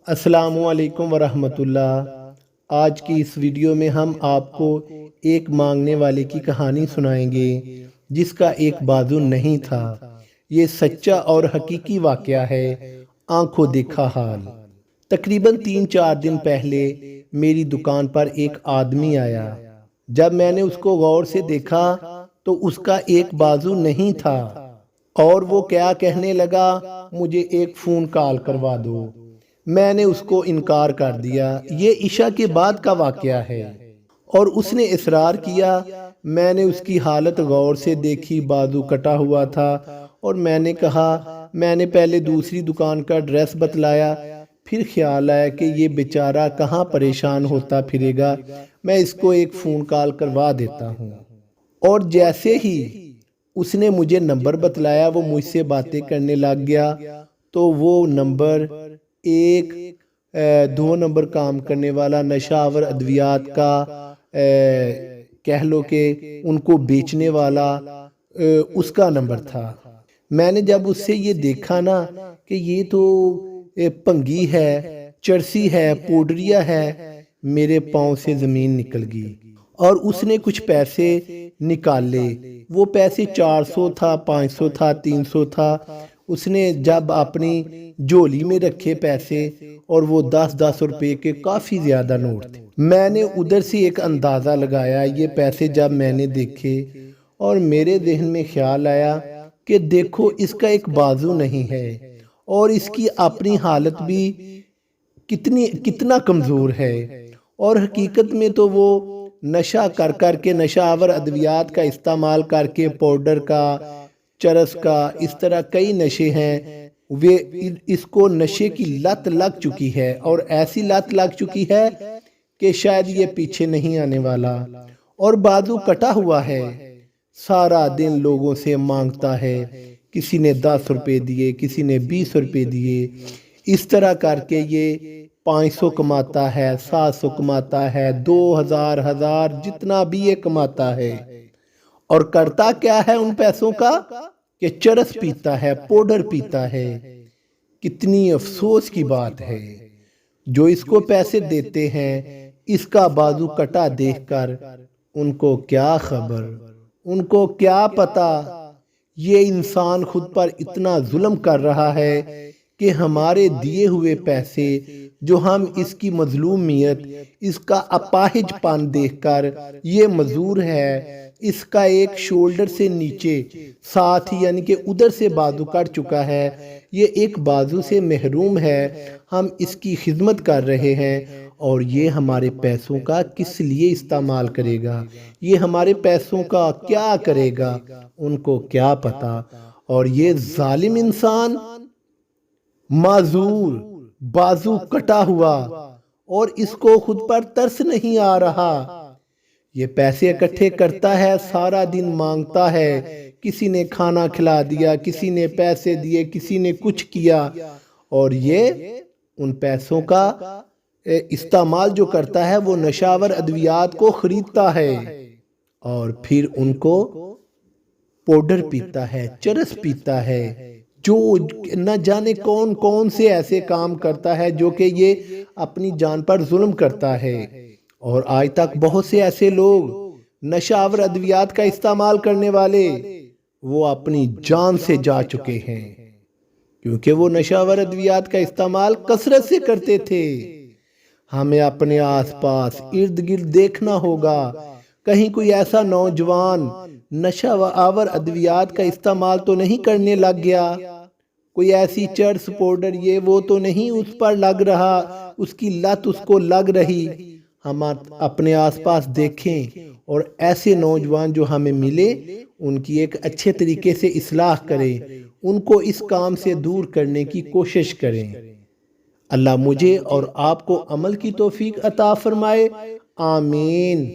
السلام علیکم ورحمۃ اللہ۔ آج کی اس ویڈیو میں ہم آپ کو ایک مانگنے والے کی کہانی سنائیں گے جس کا ایک بازو نہیں تھا۔ یہ سچا اور حقیقی واقعہ ہے، آنکھوں دیکھا حال۔ تقریباً 3-4 دن پہلے میری دکان پر ایک آدمی آیا۔ جب میں نے اس کو غور سے دیکھا تو اس کا ایک بازو نہیں تھا اور وہ کیا کہنے لگا، مجھے ایک فون کال کروا دو۔ میں نے اس کو انکار کر دیا۔ یہ عشاء کے بعد کا واقعہ ہے اور اس نے اصرار کیا۔ میں نے اس کی حالت غور سے دیکھی، بازو کٹا ہوا تھا اور میں نے کہا، میں نے پہلے دوسری دکان کا ایڈریس بتلایا، پھر خیال آیا کہ یہ بیچارہ کہاں پریشان ہوتا پھرے گا، میں اس کو ایک فون کال کروا دیتا ہوں۔ اور جیسے ہی اس نے مجھے نمبر بتلایا، وہ مجھ سے باتیں کرنے لگ گیا۔ تو وہ نمبر ایک 2 نمبر کام کرنے والا نشہ آور ادویات کا کہہ لو کہ ان کو بیچنے والا اس کا نمبر تھا۔ میں نے جب اس سے یہ دیکھا نا کہ یہ تو پنگی ہے، چرسی ہے، پوڈریا ہے، میرے پاؤں سے زمین نکل گئی اور اس نے کچھ پیسے نکالے۔ وہ پیسے 400 تھا، 500 تھا، 300 تھا۔ اس نے جب اپنی جولی میں رکھے پیسے اور وہ 10-10 روپے کے کافی زیادہ نوٹ تھے۔ میں نے ادھر سے ایک اندازہ لگایا یہ پیسے جب میں نے دیکھے، اور میرے ذہن میں خیال آیا کہ دیکھو اس کا ایک بازو نہیں ہے اور اس کی اپنی حالت بھی کتنا کمزور ہے، اور حقیقت میں تو وہ نشہ کر کر کے، نشہ آور ادویات کا استعمال کر کے، پاؤڈر کا، چرس کا، اس طرح کئی نشے ہیں، اس کو نشے کی لت لگ چکی ہے اور ایسی لت لگ چکی ہے کہ شاید یہ پیچھے نہیں آنے والا۔ اور بازو کٹا ہوا ہے، سارا دن لوگوں سے مانگتا ہے، کسی نے 10 روپے دیے، کسی نے 20 روپے دیے، اس طرح کر کے یہ 500 کماتا ہے، 700 کماتا ہے، 2000 1000 جتنا بھی یہ کماتا ہے۔ اور کرتا کیا ہے ان پیسوں کا کہ چرس پیتا ہے، پاؤڈر پیتا ہے۔ کتنی افسوس کی بات ہے، جو اس کو پیسے دیتے ہیں اس کا بازو کٹا دیکھ کر ان کو کیا خبر، ان کو کیا پتا یہ انسان خود پر اتنا ظلم کر رہا ہے کہ ہمارے دیے ہوئے پیسے جو ہم اس کی مظلومیت، اس کا اپاہج پن دیکھ کر، یہ مزدور ہے، اس کا ایک شولڈر سے نیچے ساتھ ہی یعنی کہ ادھر سے بازو کٹ چکا ہے، یہ ایک بازو سے محروم ہے، ہم اس کی خدمت کر رہے ہیں اور یہ ہمارے پیسوں کا کس لیے استعمال کرے گا، یہ ہمارے پیسوں کا کیا کرے گا، ان کو کیا پتا۔ اور یہ ظالم انسان معذور، بازو کٹا ہوا، اور اس کو خود پر ترس نہیں آ رہا، یہ پیسے اکٹھے کرتا ہے، سارا دن مانگتا ہے، کسی نے کھانا کھلا دیا، کسی نے پیسے دیے، کسی نے کچھ کیا، اور یہ ان پیسوں کا استعمال جو کرتا ہے وہ نشہ آور ادویات کو خریدتا ہے اور پھر ان کو پاؤڈر پیتا ہے، چرس پیتا ہے، جو نہ جانے کون کون سے ایسے کام کرتا ہے جو کہ یہ اپنی جان پر ظلم کرتا ہے۔ اور آج تک بہت سے ایسے لوگ نشہ آور ادویات کا استعمال کرنے والے وہ اپنی جان سے جا چکے ہیں، کیونکہ وہ نشہ آور ادویات کا استعمال کثرت سے کرتے تھے۔ ہمیں اپنے آس پاس ارد گرد دیکھنا ہوگا، کہیں کوئی ایسا نوجوان نشہ آور ادویات کا استعمال تو نہیں کرنے لگ گیا، کوئی ایسی چرس، پاؤڈر، یہ وہ تو نہیں اس پر لگ رہا، اس کی لت اس کو لگ رہی۔ ہم اپنے آس پاس دیکھیں اور ایسے نوجوان جو ہمیں ملے ان کی ایک اچھے طریقے سے اصلاح کریں، ان کو اس کام سے دور کرنے کی کوشش کریں۔ اللہ مجھے اور آپ کو عمل کی توفیق عطا فرمائے، آمین۔